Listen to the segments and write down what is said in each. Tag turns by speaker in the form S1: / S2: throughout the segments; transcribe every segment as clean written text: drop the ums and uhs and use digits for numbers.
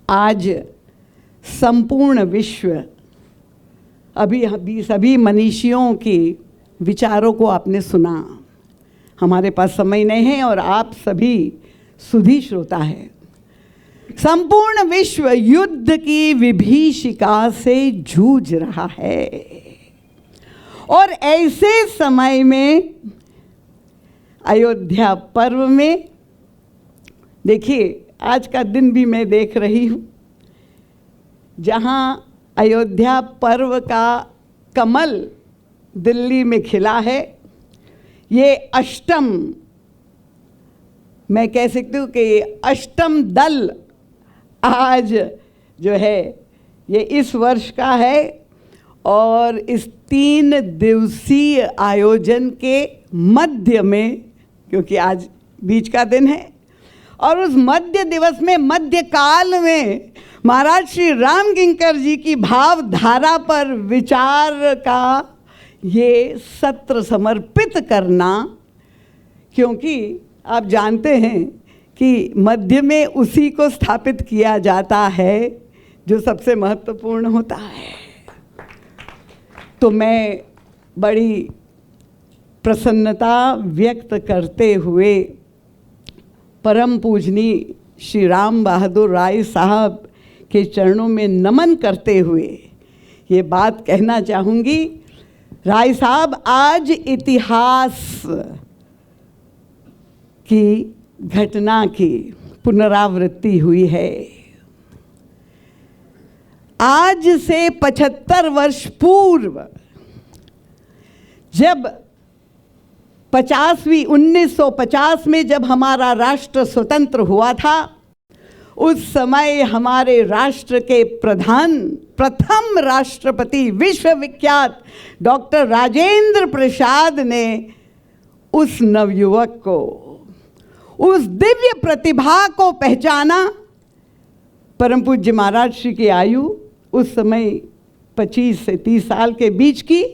S1: आज संपूर्ण विश्व, अभी सभी मनीषियों के विचारों को आपने सुना। हमारे पास समय नहीं है और आप सभी सुधी श्रोता है। संपूर्ण विश्व युद्ध की विभीषिका से जूझ रहा है और ऐसे समय में अयोध्या पर्व में देखिए, आज का दिन भी मैं देख रही हूँ जहाँ अयोध्या पर्व का कमल दिल्ली में खिला है। ये अष्टम, मैं कह सकती हूँ कि अष्टम दल आज जो है ये इस वर्ष का है और इस 3 दिवसीय आयोजन के मध्य में, क्योंकि आज बीच का दिन है और उस मध्य दिवस में, मध्य काल में महाराज श्री राम किंकर जी की भावधारा पर विचार का ये सत्र समर्पित करना, क्योंकि आप जानते हैं कि मध्य में उसी को स्थापित किया जाता है जो सबसे महत्वपूर्ण होता है। तो मैं बड़ी प्रसन्नता व्यक्त करते हुए परम पूजनीय श्री राम बहादुर राय साहब के चरणों में नमन करते हुए ये बात कहना चाहूँगी, राय साहब, आज इतिहास की घटना की पुनरावृत्ति हुई है। आज से 75 वर्ष पूर्व जब 1950 में जब हमारा राष्ट्र स्वतंत्र हुआ था, उस समय हमारे राष्ट्र के प्रथम राष्ट्रपति विश्वविख्यात डॉक्टर राजेंद्र प्रसाद ने उस नवयुवक को, उस दिव्य प्रतिभा को पहचाना। परम पूज्य महाराज श्री की आयु उस समय 25 से 30 साल के बीच की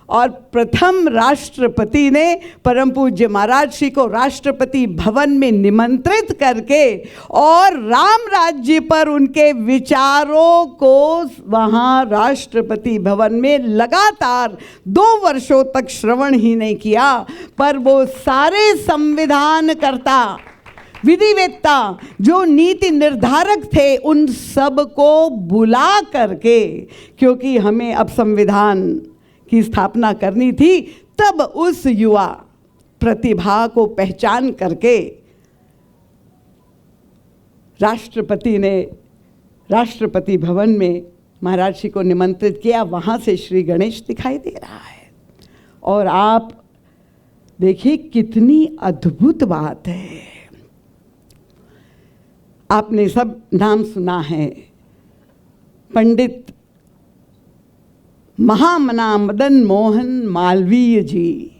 S1: और प्रथम राष्ट्रपति ने परम पूज्य महाराज श्री को राष्ट्रपति भवन में निमंत्रित करके और राम राज्य पर उनके विचारों को वहाँ राष्ट्रपति भवन में लगातार 2 वर्षों तक श्रवण ही नहीं किया, पर वो सारे संविधानकर्ता, विधिवेत्ता, जो नीति निर्धारक थे, उन सब को बुला करके, क्योंकि हमें अब संविधान की स्थापना करनी थी, तब उस युवा प्रतिभा को पहचान करके राष्ट्रपति ने राष्ट्रपति भवन में महाराज जी को निमंत्रित किया। वहाँ से श्री गणेश दिखाई दे रहा है और आप देखिए कितनी अद्भुत बात है। आपने सब नाम सुना है, पंडित महामना मदन मोहन मालवीय जी,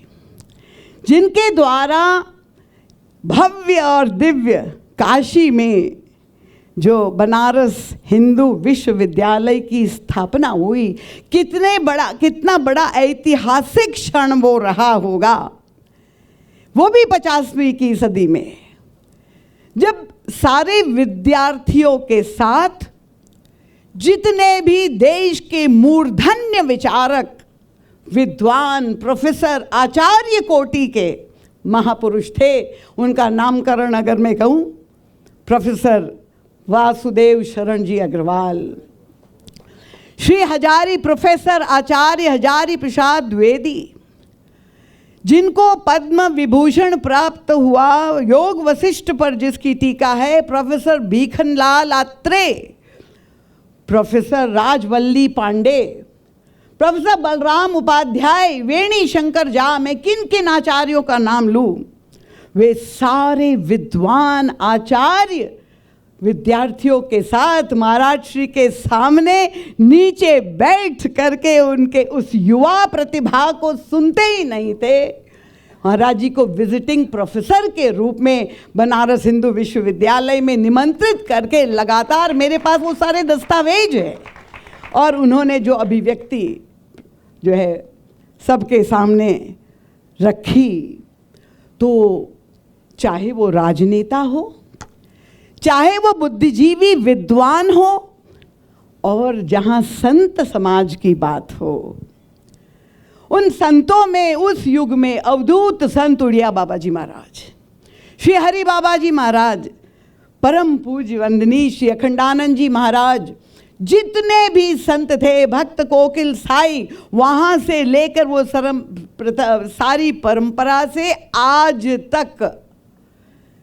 S1: जिनके द्वारा भव्य और दिव्य काशी में जो बनारस हिंदू विश्वविद्यालय की स्थापना हुई, कितना बड़ा ऐतिहासिक क्षण वो रहा होगा, वो भी 50वीं की सदी में, जब सारे विद्यार्थियों के साथ जितने भी देश के मूर्धन्य विचारक, विद्वान, प्रोफेसर, आचार्य कोटि के महापुरुष थे, उनका नामकरण अगर मैं कहूँ, प्रोफेसर वासुदेव शरण जी अग्रवाल, श्री हजारी, प्रोफेसर आचार्य हजारी प्रसाद द्विवेदी, जिनको पद्म विभूषण प्राप्त हुआ, योग वशिष्ठ पर जिसकी टीका है, professor Bhikhanlal Atreya, professor Rajvalli Pandey, professor Balram Upadhyay, Veni Shankar Jha, मैं किन किन आचार्यों का नाम लूं, वे सारे विद्वान आचार्य विद्यार्थियों के साथ महाराज श्री के सामने नीचे बैठ करके उनके उस युवा प्रतिभा को सुनते ही नहीं थे। महाराज जी को विजिटिंग प्रोफेसर के रूप में बनारस हिंदू विश्वविद्यालय में निमंत्रित करके लगातार, मेरे पास वो सारे दस्तावेज हैं, और उन्होंने जो अभिव्यक्ति जो है सबके सामने रखी, तो चाहे वो राजनेता हो, चाहे वो बुद्धिजीवी विद्वान हो और जहाँ संत समाज की बात हो। उन संतों में उस युग में अवधूत संत उड़िया बाबा जी महाराज, श्री हरि बाबा जी महाराज, परम पूज्य वंदनीय श्री अखंडानंद जी महाराज, जितने भी संत थे, भक्त कोकिल साई, वहाँ से लेकर वो सारी परंपरा से आज तक